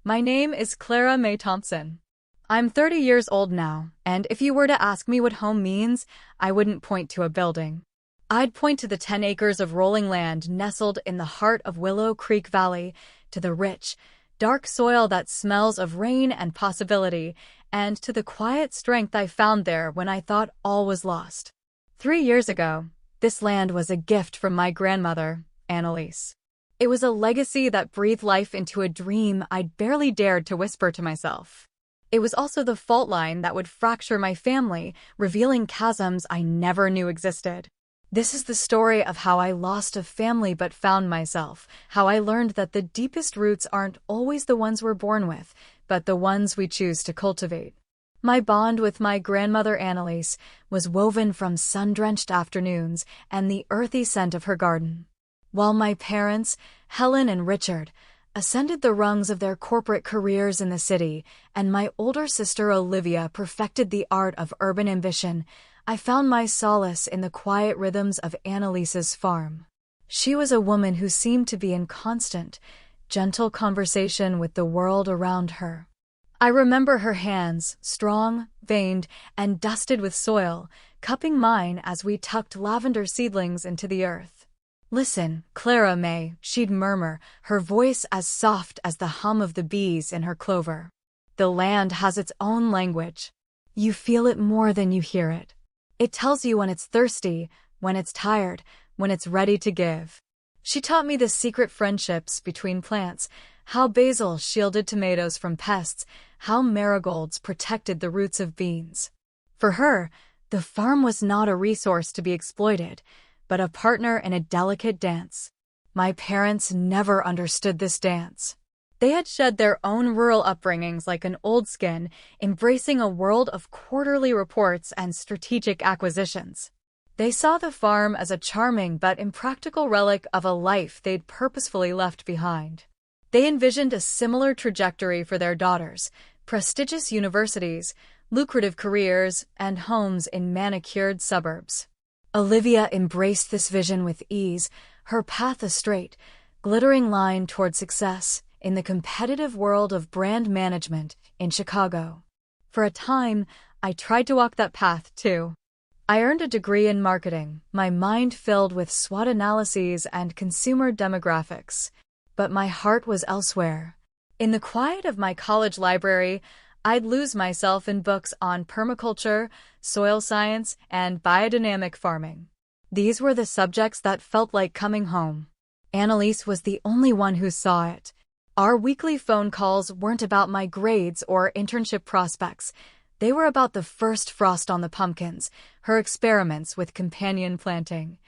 My name is Clara May Thompson. I'm 30 years old now, and if you were to ask me what home means, I wouldn't point to a building. I'd point to the 10 acres of rolling land nestled in the heart of Willow Creek Valley, to the rich, dark soil that smells of rain and possibility, and to the quiet strength I found there when I thought all was lost. 3 years ago, this land was a gift from my grandmother, Annalise. It was a legacy that breathed life into a dream I'd barely dared to whisper to myself. It was also the fault line that would fracture my family, revealing chasms I never knew existed. This is the story of how I lost a family but found myself, how I learned that the deepest roots aren't always the ones we're born with, but the ones we choose to cultivate. My bond with my grandmother Annalise was woven from sun-drenched afternoons and the earthy scent of her garden. While my parents, Helen and Richard, ascended the rungs of their corporate careers in the city, and my older sister Olivia perfected the art of urban ambition, I found my solace in the quiet rhythms of Annalise's farm. She was a woman who seemed to be in constant, gentle conversation with the world around her. I remember her hands, strong, veined, and dusted with soil, cupping mine as we tucked lavender seedlings into the earth. "Listen, Clara May," she'd murmur, her voice as soft as the hum of the bees in her clover. "The land has its own language. You feel it more than you hear it. It tells you when it's thirsty, when it's tired, when it's ready to give." She taught me the secret friendships between plants, how basil shielded tomatoes from pests, how marigolds protected the roots of beans. For her, the farm was not a resource to be exploited, but a partner in a delicate dance. My parents never understood this dance. They had shed their own rural upbringings like an old skin, embracing a world of quarterly reports and strategic acquisitions. They saw the farm as a charming but impractical relic of a life they'd purposefully left behind. They envisioned a similar trajectory for their daughters: prestigious universities, lucrative careers, and homes in manicured suburbs. Olivia embraced this vision with ease, her path a straight, glittering line toward success in the competitive world of brand management in Chicago. For a time, I tried to walk that path too. I earned a degree in marketing, my mind filled with SWOT analyses and consumer demographics. But my heart was elsewhere. In the quiet of my college library, I'd lose myself in books on permaculture, soil science, and biodynamic farming. These were the subjects that felt like coming home. Annalise was the only one who saw it. Our weekly phone calls weren't about my grades or internship prospects. They were about the first frost on the pumpkins, her experiments with companion planting,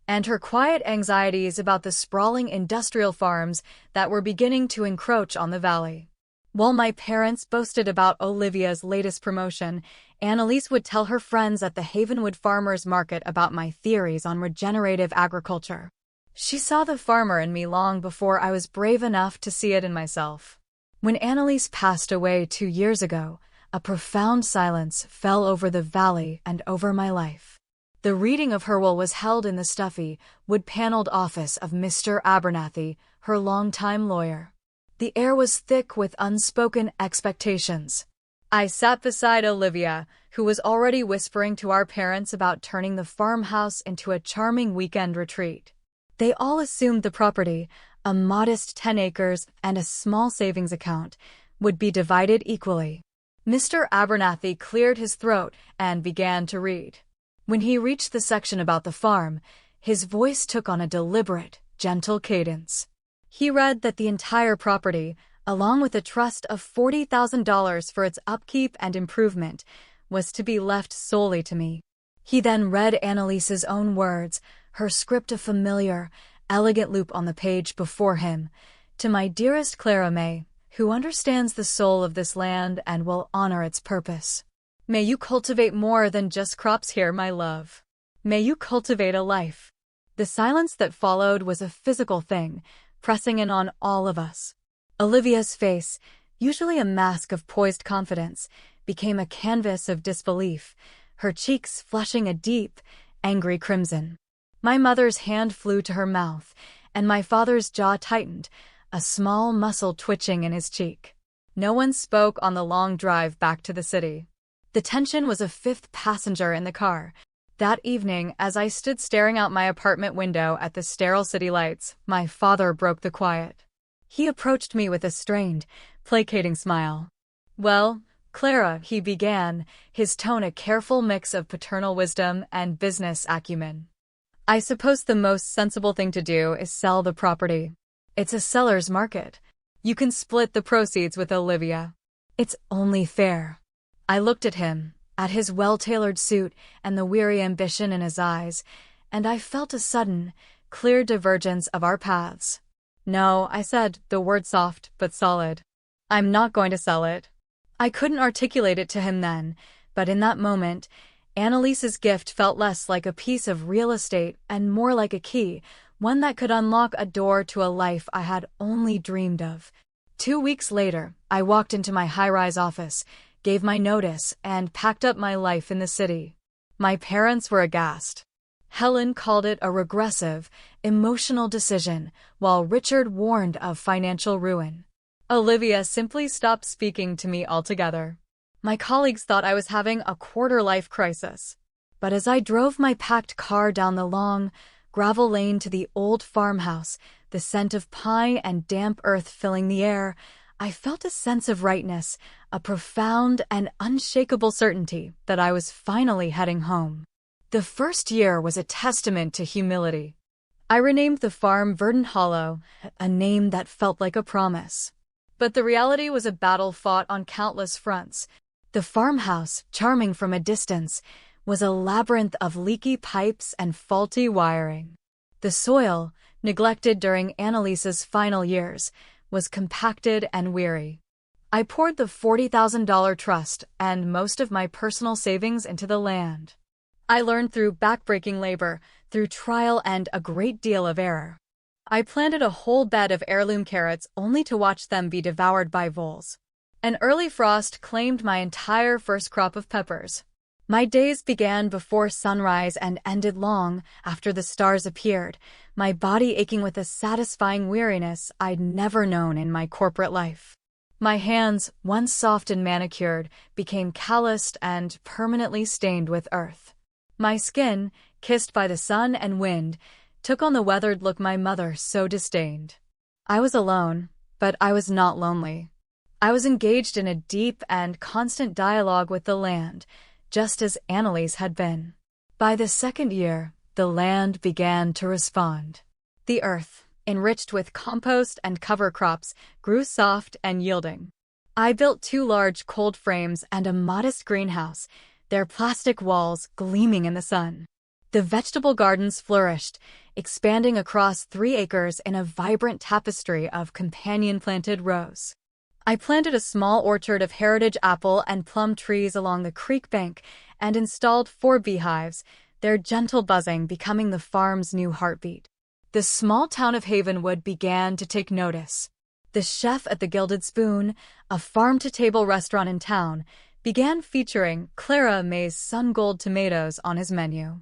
and her quiet anxieties about the sprawling industrial farms that were beginning to encroach on the valley. While my parents boasted about Olivia's latest promotion, Annalise would tell her friends at the Havenwood Farmers Market about my theories on regenerative agriculture. She saw the farmer in me long before I was brave enough to see it in myself. When Annalise passed away 2 years ago, a profound silence fell over the valley and over my life. The reading of her will was held in the stuffy, wood-paneled office of Mr. Abernathy, her longtime lawyer. The air was thick with unspoken expectations. I sat beside Olivia, who was already whispering to our parents about turning the farmhouse into a charming weekend retreat. They all assumed the property, a modest 10 acres and a small savings account, would be divided equally. Mr. Abernathy cleared his throat and began to read. When he reached the section about the farm, his voice took on a deliberate, gentle cadence. He read that the entire property, along with a trust of $40,000 for its upkeep and improvement, was to be left solely to me. He then read Annalise's own words, her script a familiar, elegant loop on the page before him. "To my dearest Clara May, who understands the soul of this land and will honor its purpose. May you cultivate more than just crops here, my love. May you cultivate a life." The silence that followed was a physical thing, pressing in on all of us. Olivia's face, usually a mask of poised confidence, became a canvas of disbelief, her cheeks flushing a deep, angry crimson. My mother's hand flew to her mouth, and my father's jaw tightened, a small muscle twitching in his cheek. No one spoke on the long drive back to the city. The tension was a fifth passenger in the car. That evening, as I stood staring out my apartment window at the sterile city lights, my father broke the quiet. He approached me with a strained, placating smile. "Well, Clara," he began, his tone a careful mix of paternal wisdom and business acumen. "I suppose the most sensible thing to do is sell the property. It's a seller's market. You can split the proceeds with Olivia. It's only fair." I looked at him, at his well-tailored suit and the weary ambition in his eyes, and I felt a sudden, clear divergence of our paths. "No," I said, the word soft but solid. "I'm not going to sell it." I couldn't articulate it to him then, but in that moment, Annalise's gift felt less like a piece of real estate and more like a key, one that could unlock a door to a life I had only dreamed of. 2 weeks later, I walked into my high-rise office, gave my notice, and packed up my life in the city. My parents were aghast. Helen called it a regressive, emotional decision, while Richard warned of financial ruin. Olivia simply stopped speaking to me altogether. My colleagues thought I was having a quarter-life crisis. But as I drove my packed car down the long, gravel lane to the old farmhouse, the scent of pine and damp earth filling the air, I felt a sense of rightness, a profound and unshakable certainty that I was finally heading home. The first year was a testament to humility. I renamed the farm Verdant Hollow, a name that felt like a promise. But the reality was a battle fought on countless fronts. The farmhouse, charming from a distance, was a labyrinth of leaky pipes and faulty wiring. The soil, neglected during Annalise's final years, was compacted and weary. I poured the $40,000 trust and most of my personal savings into the land. I learned through backbreaking labor, through trial and a great deal of error. I planted a whole bed of heirloom carrots only to watch them be devoured by voles. An early frost claimed my entire first crop of peppers. My days began before sunrise and ended long after the stars appeared, my body aching with a satisfying weariness I'd never known in my corporate life. My hands, once soft and manicured, became calloused and permanently stained with earth. My skin, kissed by the sun and wind, took on the weathered look my mother so disdained. I was alone, but I was not lonely. I was engaged in a deep and constant dialogue with the land, just as Annalise had been. By the second year, the land began to respond. The earth, enriched with compost and cover crops, grew soft and yielding. I built 2 large cold frames and a modest greenhouse, their plastic walls gleaming in the sun. The vegetable gardens flourished, expanding across 3 acres in a vibrant tapestry of companion-planted rows. I planted a small orchard of heritage apple and plum trees along the creek bank and installed 4 beehives, their gentle buzzing becoming the farm's new heartbeat. The small town of Havenwood began to take notice. The chef at the Gilded Spoon, a farm-to-table restaurant in town, began featuring Clara May's sun-gold tomatoes on his menu.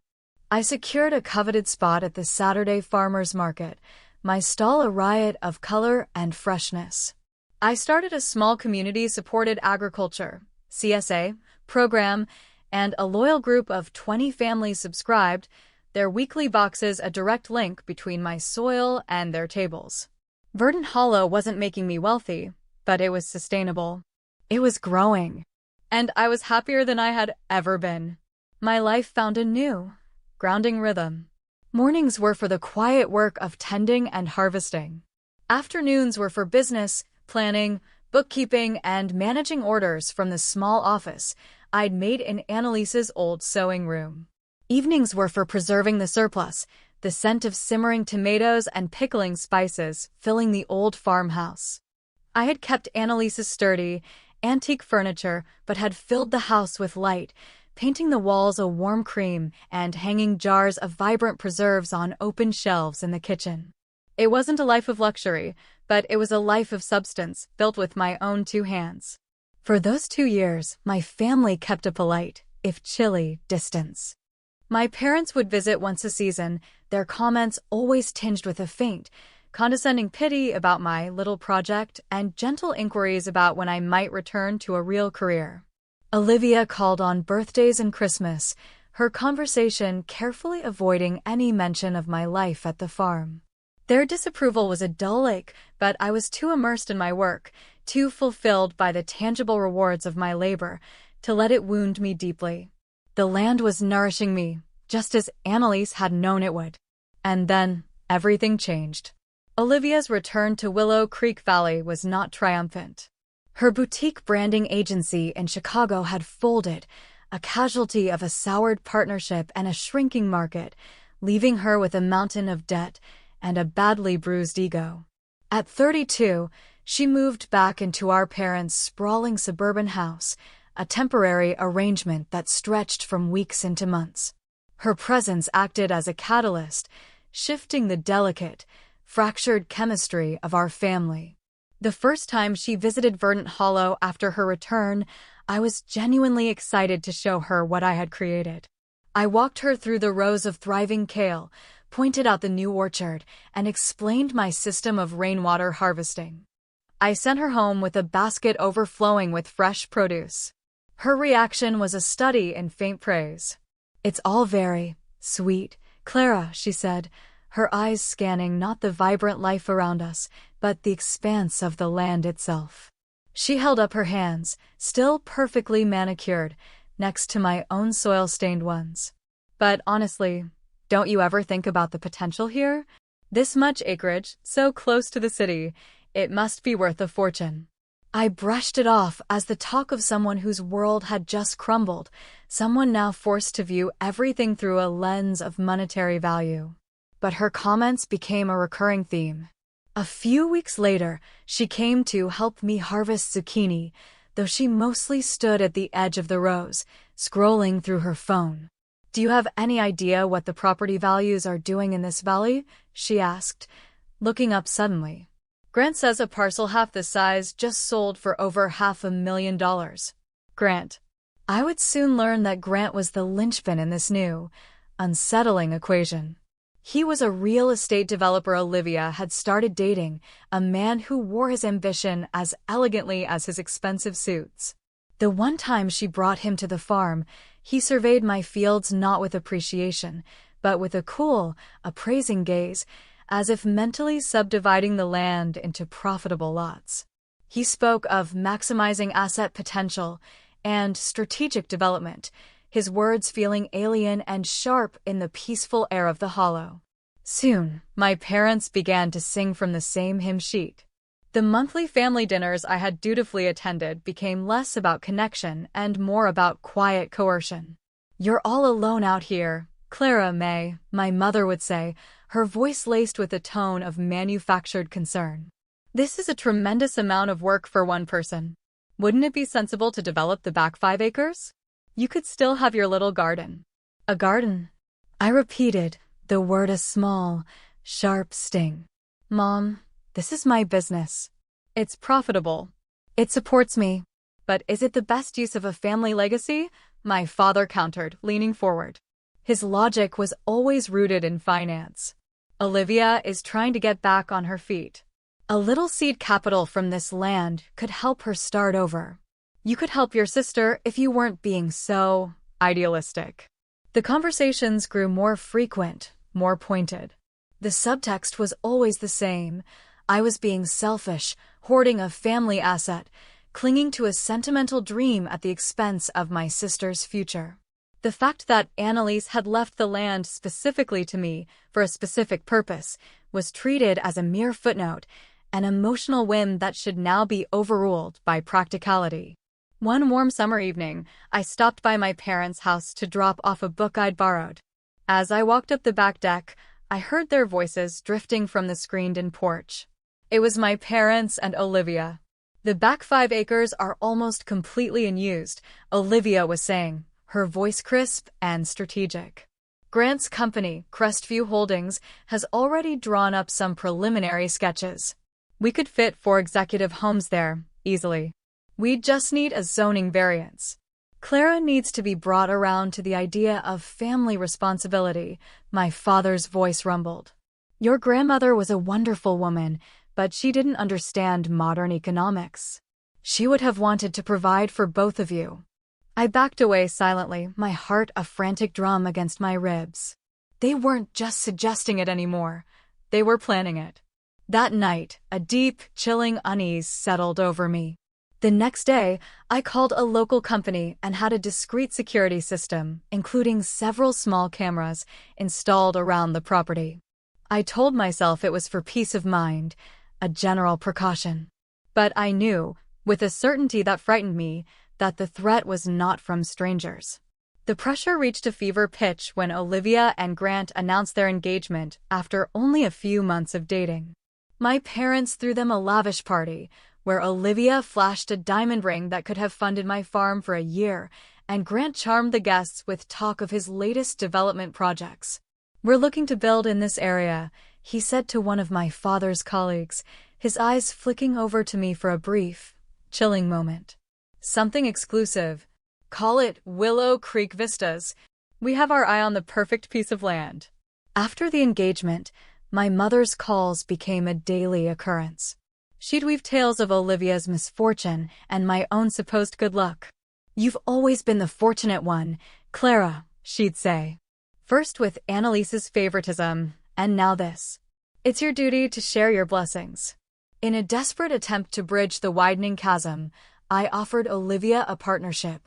I secured a coveted spot at the Saturday Farmers Market, my stall a riot of color and freshness. I started a small community-supported agriculture, CSA, program, and a loyal group of 20 families subscribed, their weekly boxes a direct link between my soil and their tables. Verdant Hollow wasn't making me wealthy, but it was sustainable. It was growing. And I was happier than I had ever been. My life found a new, grounding rhythm. Mornings were for the quiet work of tending and harvesting. Afternoons were for business, planning, bookkeeping, and managing orders from the small office I'd made in Annalise's old sewing room. Evenings were for preserving the surplus, the scent of simmering tomatoes and pickling spices filling the old farmhouse. I had kept Annalise's sturdy, antique furniture but had filled the house with light, painting the walls a warm cream and hanging jars of vibrant preserves on open shelves in the kitchen. It wasn't a life of luxury, but it was a life of substance, built with my own 2 hands. For those 2 years, my family kept a polite, if chilly, distance. My parents would visit once a season, their comments always tinged with a faint, condescending pity about my little project, and gentle inquiries about when I might return to a real career. Olivia called on birthdays and Christmas, her conversation carefully avoiding any mention of my life at the farm. Their disapproval was a dull ache, but I was too immersed in my work, too fulfilled by the tangible rewards of my labor, to let it wound me deeply. The land was nourishing me, just as Annalise had known it would. And then, everything changed. Olivia's return to Willow Creek Valley was not triumphant. Her boutique branding agency in Chicago had folded, a casualty of a soured partnership and a shrinking market, leaving her with a mountain of debt and a badly bruised ego. At 32, she moved back into our parents' sprawling suburban house, a temporary arrangement that stretched from weeks into months. Her presence acted as a catalyst, shifting the delicate, fractured chemistry of our family. The first time she visited Verdant Hollow after her return, I was genuinely excited to show her what I had created. I walked her through the rows of thriving kale, pointed out the new orchard, and explained my system of rainwater harvesting. I sent her home with a basket overflowing with fresh produce. Her reaction was a study in faint praise. "It's all very sweet, Clara," she said, her eyes scanning not the vibrant life around us, but the expanse of the land itself. She held up her hands, still perfectly manicured, next to my own soil-stained ones. "But honestly, don't you ever think about the potential here? This much acreage, so close to the city, it must be worth a fortune." I brushed it off as the talk of someone whose world had just crumbled, someone now forced to view everything through a lens of monetary value. But her comments became a recurring theme. A few weeks later, she came to help me harvest zucchini, though she mostly stood at the edge of the rows, scrolling through her phone. "Do you have any idea what the property values are doing in this valley?" she asked, looking up suddenly. "Grant says a parcel half this size just sold for over $500,000. Grant. I would soon learn that Grant was the linchpin in this new, unsettling equation. He was a real estate developer Olivia had started dating, a man who wore his ambition as elegantly as his expensive suits. The one time she brought him to the farm, he surveyed my fields not with appreciation, but with a cool, appraising gaze, as if mentally subdividing the land into profitable lots. He spoke of maximizing asset potential and strategic development, his words feeling alien and sharp in the peaceful air of the hollow. Soon, my parents began to sing from the same hymn sheet. The monthly family dinners I had dutifully attended became less about connection and more about quiet coercion. "You're all alone out here, Clara May," my mother would say, her voice laced with a tone of manufactured concern. "This is a tremendous amount of work for one person. Wouldn't it be sensible to develop the back 5 acres? You could still have your little garden." "A garden?" I repeated, the word a small, sharp sting. "Mom, this is my business. It's profitable. It supports me. But is it the best use of a family legacy?" my father countered, leaning forward. His logic was always rooted in finance. "Olivia is trying to get back on her feet. A little seed capital from this land could help her start over. You could help your sister if you weren't being so idealistic." The conversations grew more frequent, more pointed. The subtext was always the same. I was being selfish, hoarding a family asset, clinging to a sentimental dream at the expense of my sister's future. The fact that Annalise had left the land specifically to me for a specific purpose was treated as a mere footnote, an emotional whim that should now be overruled by practicality. One warm summer evening, I stopped by my parents' house to drop off a book I'd borrowed. As I walked up the back deck, I heard their voices drifting from the screened-in porch. It was my parents and Olivia. "The back 5 acres are almost completely unused," Olivia was saying, her voice crisp and strategic. "Grant's company, Crestview Holdings, has already drawn up some preliminary sketches. We could fit 4 executive homes there, easily. We just need a zoning variance." "Clara needs to be brought around to the idea of family responsibility," my father's voice rumbled. Your grandmother was a wonderful woman, but she didn't understand modern economics. She would have wanted to provide for both of you. I backed away silently, my heart a frantic drum against my ribs. They weren't just suggesting it anymore. They were planning it. That night, a deep, chilling unease settled over me. The next day, I called a local company and had a discreet security system, including several small cameras, installed around the property. I told myself it was for peace of mind, a general precaution. But I knew, with a certainty that frightened me, that the threat was not from strangers. The pressure reached a fever pitch when Olivia and Grant announced their engagement after only a few months of dating. My parents threw them a lavish party, where Olivia flashed a diamond ring that could have funded my farm for a year, and Grant charmed the guests with talk of his latest development projects. "We're looking to build in this area," he said to one of my father's colleagues, his eyes flicking over to me for a brief, chilling moment. "Something exclusive. Call it Willow Creek Vistas. We have our eye on the perfect piece of land." After the engagement, my mother's calls became a daily occurrence. She'd weave tales of Olivia's misfortune and my own supposed good luck. "You've always been the fortunate one, Clara," she'd say. "First with Annalise's favoritism, and now this. It's your duty to share your blessings." In a desperate attempt to bridge the widening chasm, I offered Olivia a partnership.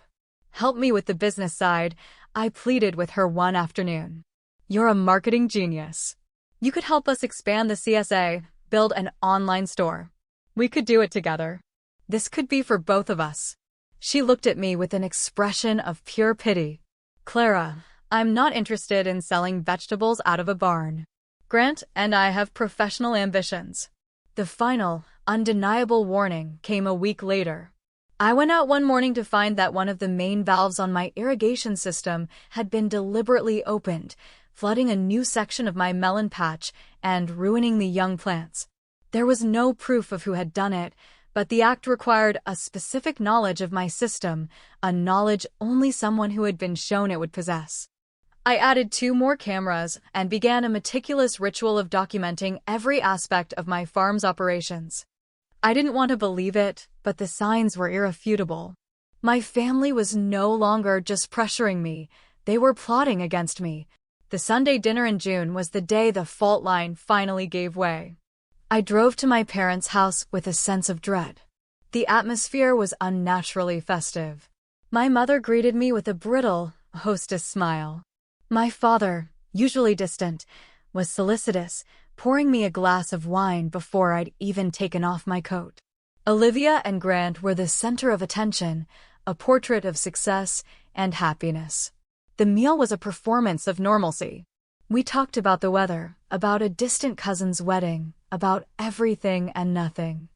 "Help me with the business side," I pleaded with her one afternoon. "You're a marketing genius. You could help us expand the CSA, build an online store. We could do it together. This could be for both of us." She looked at me with an expression of pure pity. "Clara, I'm not interested in selling vegetables out of a barn. Grant and I have professional ambitions." The final, undeniable warning came a week later. I went out one morning to find that one of the main valves on my irrigation system had been deliberately opened, flooding a new section of my melon patch and ruining the young plants. There was no proof of who had done it, but the act required a specific knowledge of my system, a knowledge only someone who had been shown it would possess. I added 2 more cameras and began a meticulous ritual of documenting every aspect of my farm's operations. I didn't want to believe it, but the signs were irrefutable. My family was no longer just pressuring me, they were plotting against me. The Sunday dinner in June was the day the fault line finally gave way. I drove to my parents' house with a sense of dread. The atmosphere was unnaturally festive. My mother greeted me with a brittle, hostess smile. My father, usually distant, was solicitous, pouring me a glass of wine before I'd even taken off my coat. Olivia and Grant were the center of attention, a portrait of success and happiness. The meal was a performance of normalcy. We talked about the weather, about a distant cousin's wedding, about everything and nothing.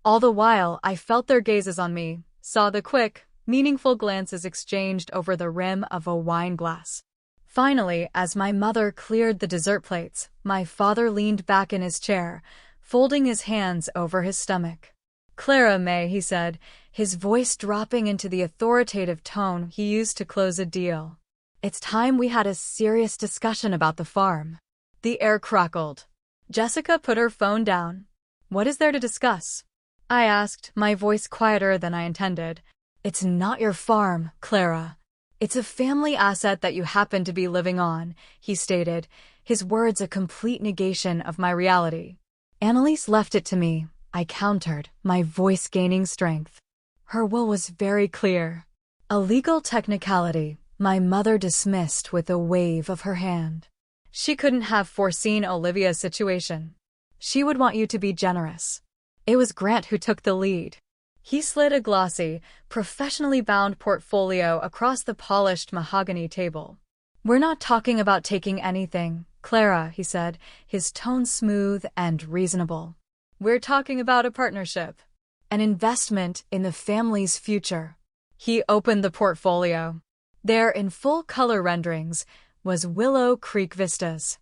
All the while, I felt their gazes on me, saw the quick, meaningful glances exchanged over the rim of a wine glass. Finally, as my mother cleared the dessert plates, my father leaned back in his chair, folding his hands over his stomach. "Clara May," he said, his voice dropping into the authoritative tone he used to close a deal. "It's time we had a serious discussion about the farm." The air crackled. Jessica put her phone down. "What is there to discuss?" I asked, my voice quieter than I intended. "It's not your farm, Clara. It's a family asset that you happen to be living on," he stated, his words a complete negation of my reality. "Annalise left it to me," I countered, my voice gaining strength. Her will was very clear. A legal technicality my mother dismissed with a wave of her hand. She couldn't have foreseen Olivia's situation. She would want you to be generous. It was Grant who took the lead. He slid a glossy, professionally bound portfolio across the polished mahogany table. "We're not talking about taking anything, Clara," he said, his tone smooth and reasonable. "We're talking about a partnership. An investment in the family's future." He opened the portfolio. There, in full color renderings, was Willow Creek Vistas.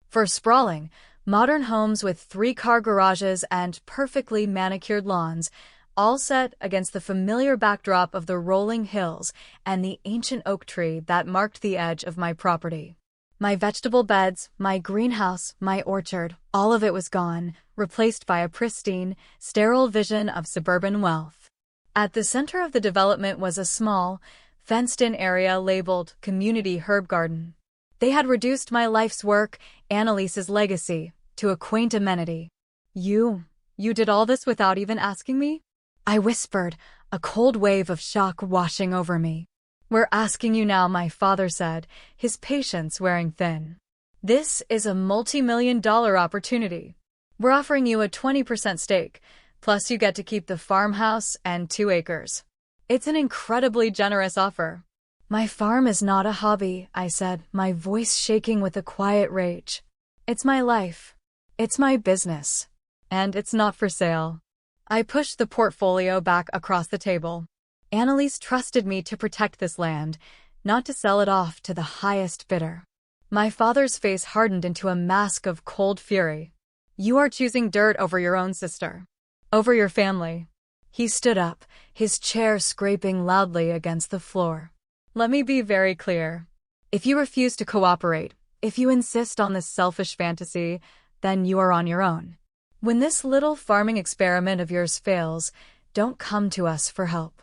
For sprawling, modern homes with 3-car garages and perfectly manicured lawns, all set against the familiar backdrop of the rolling hills and the ancient oak tree that marked the edge of my property. My vegetable beds, my greenhouse, my orchard, all of it was gone, replaced by a pristine, sterile vision of suburban wealth. At the center of the development was a small, fenced-in area labeled Community Herb Garden. They had reduced my life's work, Annalise's legacy, to a quaint amenity. You did all this without even asking me? I whispered, a cold wave of shock washing over me. We're asking you now, my father said, his patience wearing thin. This is a multi-million-dollar opportunity. We're offering you a 20% stake, plus you get to keep the farmhouse and 2 acres. It's an incredibly generous offer. My farm is not a hobby, I said, my voice shaking with a quiet rage. It's my life. It's my business. And it's not for sale. I pushed the portfolio back across the table. Annalise trusted me to protect this land, not to sell it off to the highest bidder. My father's face hardened into a mask of cold fury. You are choosing dirt over your own sister. Over your family. He stood up, his chair scraping loudly against the floor. Let me be very clear. If you refuse to cooperate, if you insist on this selfish fantasy, then you are on your own. When this little farming experiment of yours fails, don't come to us for help.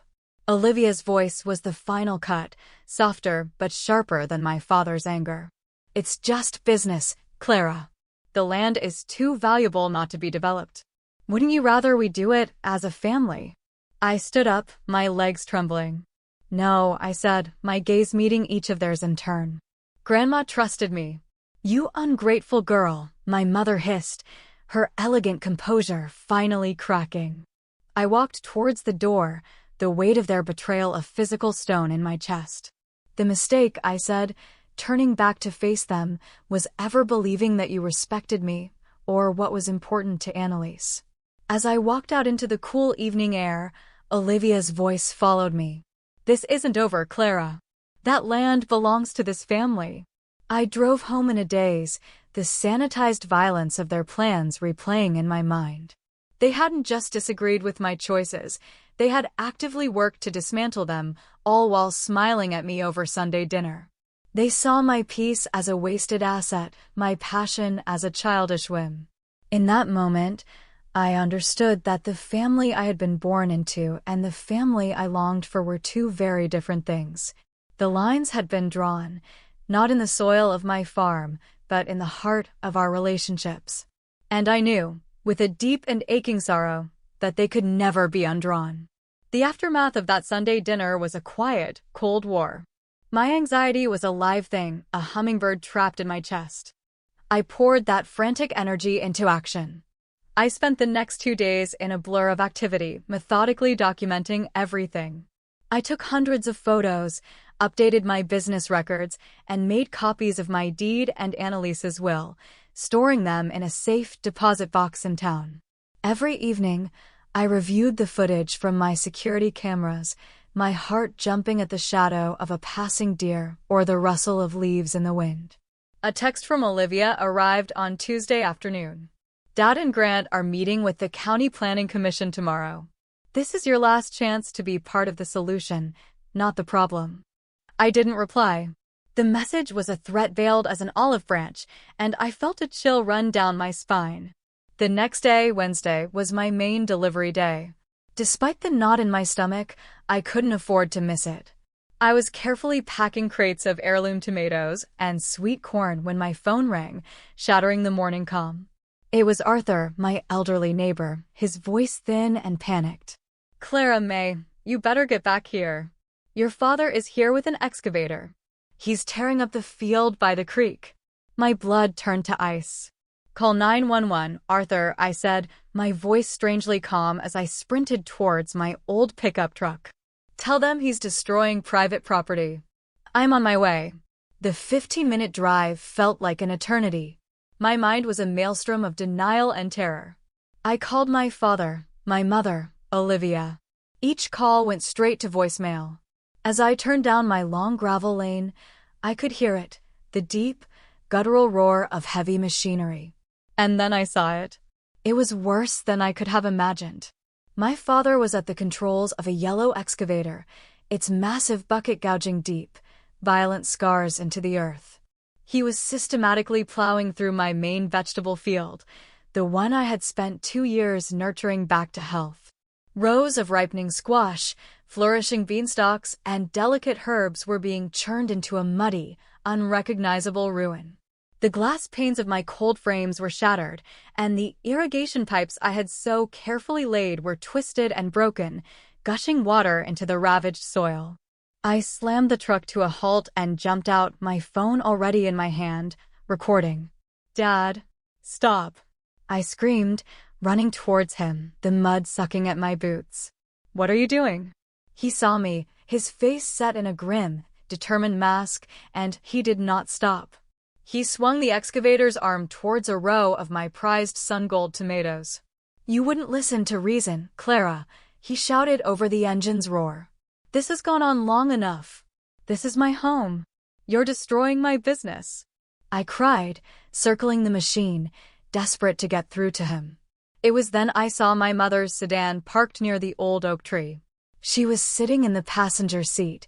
Olivia's voice was the final cut, softer but sharper than my father's anger. It's just business, Clara. The land is too valuable not to be developed. Wouldn't you rather we do it as a family? I stood up, my legs trembling. No, I said, my gaze meeting each of theirs in turn. Grandma trusted me. You ungrateful girl, my mother hissed, her elegant composure finally cracking. I walked towards the door, the weight of their betrayal a physical stone in my chest. The mistake, I said, turning back to face them, was ever believing that you respected me, or what was important to Annalise. As I walked out into the cool evening air, Olivia's voice followed me. This isn't over, Clara. That land belongs to this family. I drove home in a daze, the sanitized violence of their plans replaying in my mind. They hadn't just disagreed with my choices, they had actively worked to dismantle them, all while smiling at me over Sunday dinner. They saw my peace as a wasted asset, my passion as a childish whim. In that moment, I understood that the family I had been born into and the family I longed for were two very different things. The lines had been drawn, not in the soil of my farm, but in the heart of our relationships. And I knew, with a deep and aching sorrow, that they could never be undrawn. The aftermath of that Sunday dinner was a quiet, cold war. My anxiety was a live thing, a hummingbird trapped in my chest. I poured that frantic energy into action. I spent the next 2 days in a blur of activity, methodically documenting everything. I took hundreds of photos, updated my business records, and made copies of my deed and Annalise's will, storing them in a safe deposit box in town. Every evening, I reviewed the footage from my security cameras, my heart jumping at the shadow of a passing deer or the rustle of leaves in the wind. A text from Olivia arrived on Tuesday afternoon. Dad and Grant are meeting with the County Planning Commission tomorrow. This is your last chance to be part of the solution, not the problem. I didn't reply. The message was a threat veiled as an olive branch, and I felt a chill run down my spine. The next day, Wednesday, was my main delivery day. Despite the knot in my stomach, I couldn't afford to miss it. I was carefully packing crates of heirloom tomatoes and sweet corn when my phone rang, shattering the morning calm. It was Arthur, my elderly neighbor, his voice thin and panicked. Clara May, you better get back here. Your father is here with an excavator. He's tearing up the field by the creek. My blood turned to ice. Call 911, Arthur, I said, my voice strangely calm as I sprinted towards my old pickup truck. Tell them he's destroying private property. I'm on my way. The 15-minute drive felt like an eternity. My mind was a maelstrom of denial and terror. I called my father, my mother, Olivia. Each call went straight to voicemail. As I turned down my long gravel lane, I could hear it, the deep, guttural roar of heavy machinery. And then I saw it. It was worse than I could have imagined. My father was at the controls of a yellow excavator, its massive bucket gouging deep, violent scars into the earth. He was systematically plowing through my main vegetable field, the one I had spent 2 years nurturing back to health. Rows of ripening squash, flourishing beanstalks, and delicate herbs were being churned into a muddy, unrecognizable ruin. The glass panes of my cold frames were shattered, and the irrigation pipes I had so carefully laid were twisted and broken, gushing water into the ravaged soil. I slammed the truck to a halt and jumped out, my phone already in my hand, recording. "Dad, stop!" I screamed, running towards him, the mud sucking at my boots. "What are you doing?" He saw me, his face set in a grim, determined mask, and he did not stop. He swung the excavator's arm towards a row of my prized sun-gold tomatoes. "You wouldn't listen to reason, Clara," he shouted over the engine's roar. "This has gone on long enough. This is my home. You're destroying my business." I cried, circling the machine, desperate to get through to him. It was then I saw my mother's sedan parked near the old oak tree. She was sitting in the passenger seat,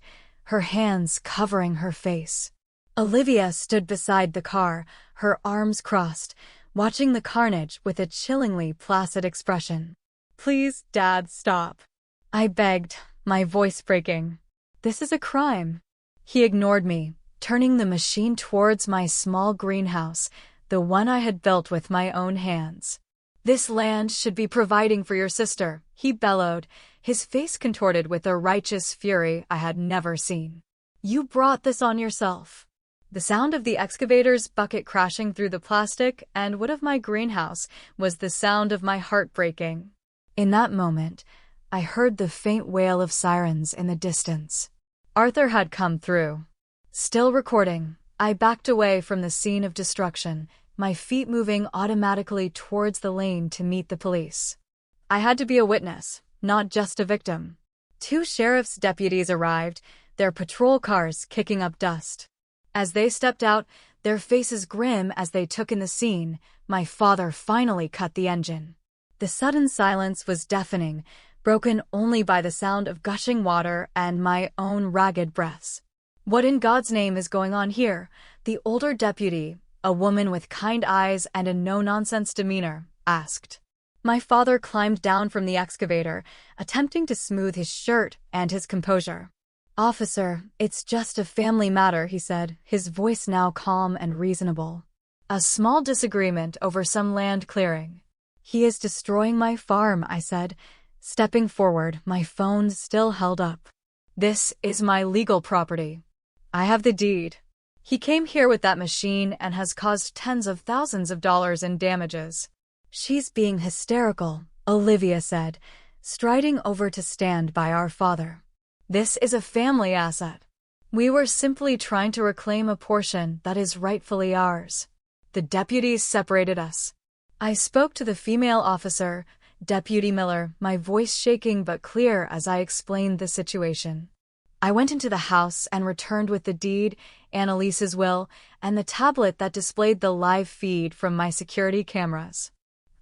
her hands covering her face. Olivia stood beside the car, her arms crossed, watching the carnage with a chillingly placid expression. "Please, Dad, stop," I begged, my voice breaking. "This is a crime." He ignored me, turning the machine towards my small greenhouse, the one I had built with my own hands. "This land should be providing for your sister," he bellowed, his face contorted with a righteous fury I had never seen. "You brought this on yourself." The sound of the excavator's bucket crashing through the plastic and wood of my greenhouse was the sound of my heart breaking. In that moment, I heard the faint wail of sirens in the distance. Arthur had come through. Still recording, I backed away from the scene of destruction, my feet moving automatically towards the lane to meet the police. I had to be a witness, not just a victim. 2 sheriff's deputies arrived, their patrol cars kicking up dust. As they stepped out, their faces grim as they took in the scene, my father finally cut the engine. The sudden silence was deafening, broken only by the sound of gushing water and my own ragged breaths. "What in God's name is going on here?" the older deputy, a woman with kind eyes and a no-nonsense demeanor, asked. My father climbed down from the excavator, attempting to smooth his shirt and his composure. "Officer, it's just a family matter," he said, his voice now calm and reasonable. "A small disagreement over some land clearing." "He is destroying my farm," I said, stepping forward, my phone still held up. "This is my legal property. I have the deed. He came here with that machine and has caused tens of thousands of dollars in damages." "She's being hysterical," Olivia said, striding over to stand by our father. "This is a family asset. We were simply trying to reclaim a portion that is rightfully ours." The deputies separated us. I spoke to the female officer, Deputy Miller, my voice shaking but clear as I explained the situation. I went into the house and returned with the deed, Annalise's will, and the tablet that displayed the live feed from my security cameras.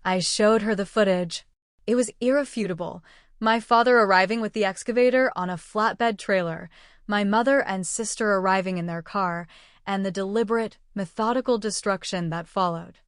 I showed her the footage. It was irrefutable. My father arriving with the excavator on a flatbed trailer, my mother and sister arriving in their car, and the deliberate, methodical destruction that followed.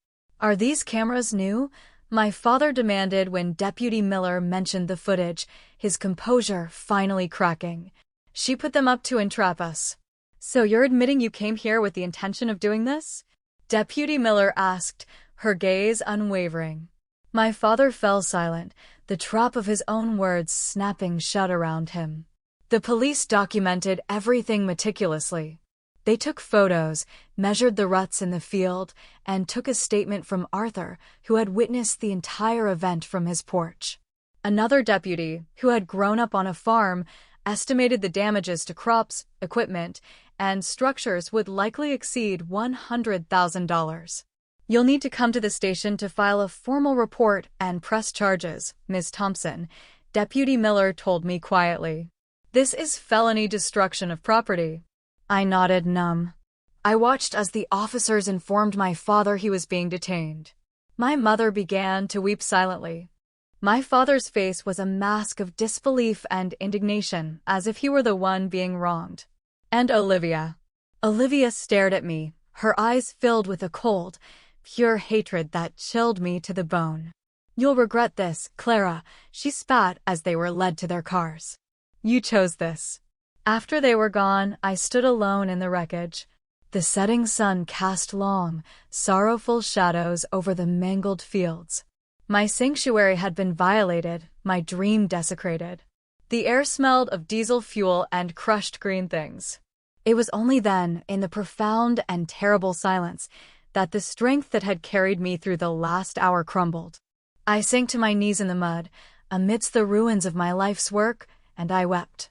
"Are these cameras new?" my father demanded when Deputy Miller mentioned the footage, his composure finally cracking. "She put them up to entrap us." "So you're admitting you came here with the intention of doing this?" Deputy Miller asked, her gaze unwavering. My father fell silent, the trap of his own words snapping shut around him. "The police documented everything meticulously. They took photos, measured the ruts in the field, and took a statement from Arthur, who had witnessed the entire event from his porch." Another deputy, who had grown up on a farm, estimated the damages to crops, equipment, and structures would likely exceed $100,000. "You'll need to come to the station to file a formal report and press charges, Ms. Thompson," Deputy Miller told me quietly. "This is felony destruction of property." I nodded numb. I watched as the officers informed my father he was being detained. My mother began to weep silently. My father's face was a mask of disbelief and indignation, as if he were the one being wronged. "And Olivia?" Olivia stared at me, her eyes filled with a cold, pure hatred that chilled me to the bone. "You'll regret this, Clara," she spat as they were led to their cars. "You chose this." After they were gone, I stood alone in the wreckage. The setting sun cast long, sorrowful shadows over the mangled fields. My sanctuary had been violated, my dream desecrated. The air smelled of diesel fuel and crushed green things. It was only then, in the profound and terrible silence, that the strength that had carried me through the last hour crumbled. I sank to my knees in the mud, amidst the ruins of my life's work, and I wept.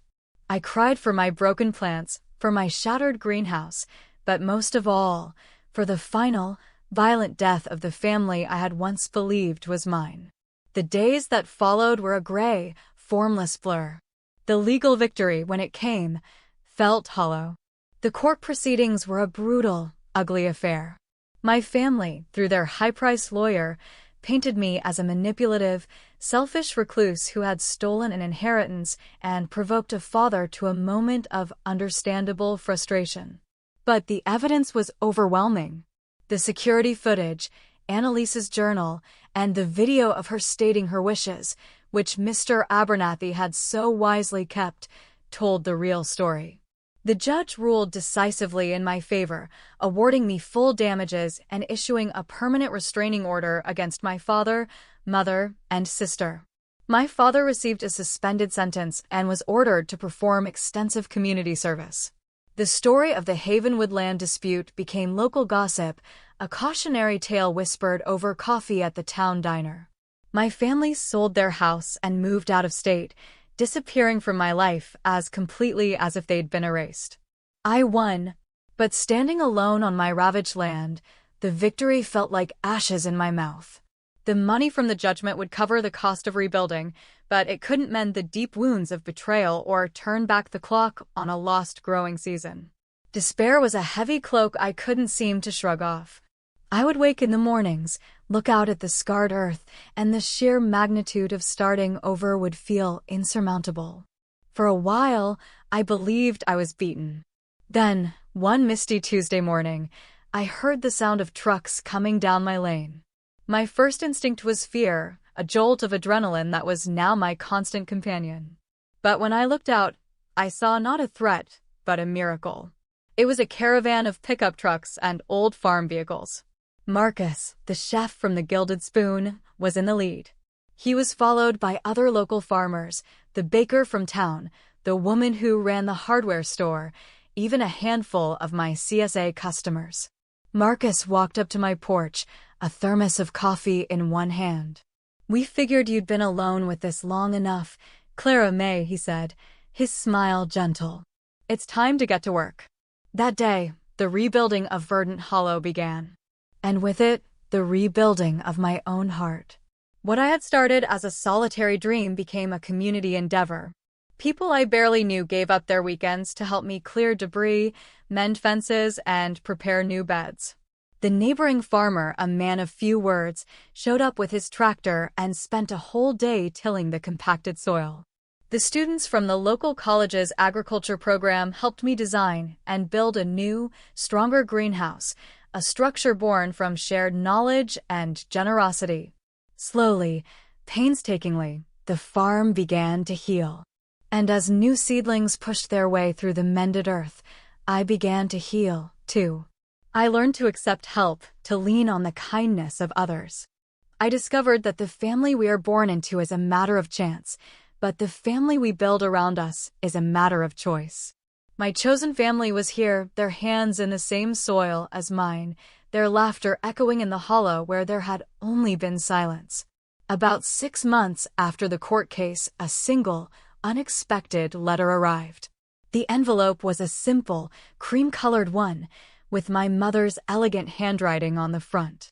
I cried for my broken plants, for my shattered greenhouse, but most of all, for the final, violent death of the family I had once believed was mine. The days that followed were a gray, formless blur. The legal victory, when it came, felt hollow. The court proceedings were a brutal, ugly affair. My family, through their high-priced lawyer, painted me as a manipulative, selfish recluse who had stolen an inheritance and provoked a father to a moment of understandable frustration. But the evidence was overwhelming. The security footage, Annalise's journal, and the video of her stating her wishes, which Mr. Abernathy had so wisely kept, told the real story. The judge ruled decisively in my favor, awarding me full damages and issuing a permanent restraining order against my father, mother, and sister. My father received a suspended sentence and was ordered to perform extensive community service. The story of the Havenwood land dispute became local gossip, a cautionary tale whispered over coffee at the town diner. My family sold their house and moved out of state, disappearing from my life as completely as if they'd been erased. I won, but standing alone on my ravaged land, the victory felt like ashes in my mouth. The money from the judgment would cover the cost of rebuilding, but it couldn't mend the deep wounds of betrayal or turn back the clock on a lost growing season. Despair was a heavy cloak I couldn't seem to shrug off. I would wake in the mornings, look out at the scarred earth, and the sheer magnitude of starting over would feel insurmountable. For a while, I believed I was beaten. Then, one misty Tuesday morning, I heard the sound of trucks coming down my lane. My first instinct was fear, a jolt of adrenaline that was now my constant companion. But when I looked out, I saw not a threat, but a miracle. It was a caravan of pickup trucks and old farm vehicles. Marcus, the chef from the Gilded Spoon, was in the lead. He was followed by other local farmers, the baker from town, the woman who ran the hardware store, even a handful of my CSA customers. Marcus walked up to my porch, a thermos of coffee in one hand. "We figured you'd been alone with this long enough, Clara May," he said, his smile gentle. "It's time to get to work." That day, the rebuilding of Verdant Hollow began. And with it, the rebuilding of my own heart. What I had started as a solitary dream became a community endeavor. People I barely knew gave up their weekends to help me clear debris, mend fences, and prepare new beds. The neighboring farmer, a man of few words, showed up with his tractor and spent a whole day tilling the compacted soil. The students from the local college's agriculture program helped me design and build a new, stronger greenhouse, a structure born from shared knowledge and generosity. Slowly, painstakingly, the farm began to heal. And as new seedlings pushed their way through the mended earth, I began to heal, too. I learned to accept help, to lean on the kindness of others. I discovered that the family we are born into is a matter of chance, but the family we build around us is a matter of choice. My chosen family was here, their hands in the same soil as mine, their laughter echoing in the hollow where there had only been silence. About 6 months after the court case, a single, unexpected letter arrived. The envelope was a simple, cream-colored one, with my mother's elegant handwriting on the front.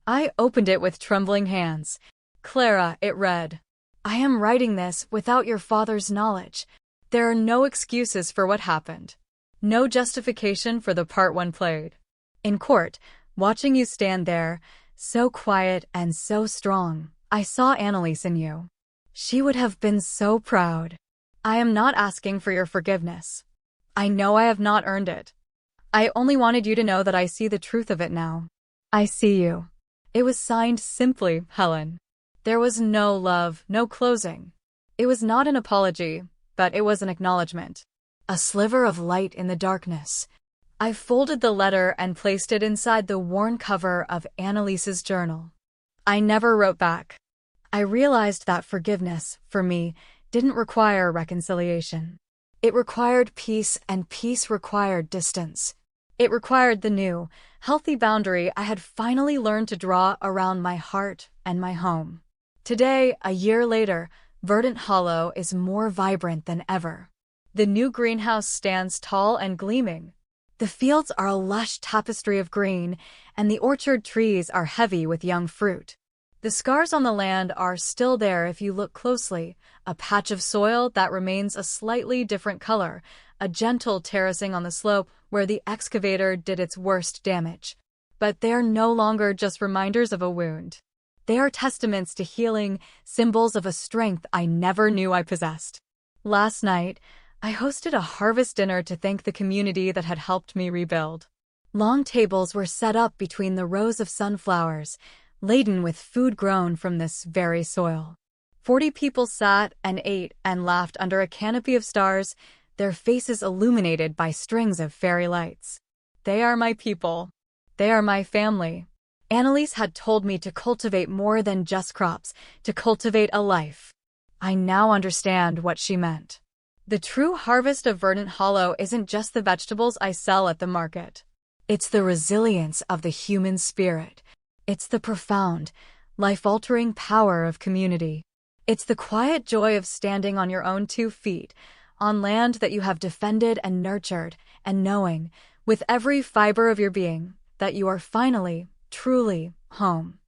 I opened it with trembling hands. "Clara," it read, "I am writing this without your father's knowledge. There are no excuses for what happened. No justification for the part one played. In court, watching you stand there, so quiet and so strong, I saw Annalise in you. She would have been so proud. I am not asking for your forgiveness. I know I have not earned it. I only wanted you to know that I see the truth of it now. I see you. It was signed simply, Helen. There was no love, no closing. It was not an apology, but it was an acknowledgement. A sliver of light in the darkness. I folded the letter and placed it inside the worn cover of Annalise's journal. I never wrote back. I realized that forgiveness, for me, didn't require reconciliation. It required peace, and peace required distance. It required the new, healthy boundary I had finally learned to draw around my heart and my home. Today, a year later, Verdant Hollow is more vibrant than ever. The new greenhouse stands tall and gleaming. The fields are a lush tapestry of green, and the orchard trees are heavy with young fruit. The scars on the land are still there if you look closely, a patch of soil that remains a slightly different color, a gentle terracing on the slope where the excavator did its worst damage. But they're no longer just reminders of a wound. They are testaments to healing, symbols of a strength I never knew I possessed. Last night, I hosted a harvest dinner to thank the community that had helped me rebuild. Long tables were set up between the rows of sunflowers, laden with food grown from this very soil. 40 people sat and ate and laughed under a canopy of stars, their faces illuminated by strings of fairy lights. They are my people. They are my family. Annalise had told me to cultivate more than just crops, to cultivate a life. I now understand what she meant. The true harvest of Verdant Hollow isn't just the vegetables I sell at the market. It's the resilience of the human spirit. It's the profound, life-altering power of community. It's the quiet joy of standing on your own 2 feet, on land that you have defended and nurtured, and knowing, with every fiber of your being, that you are finally, truly home.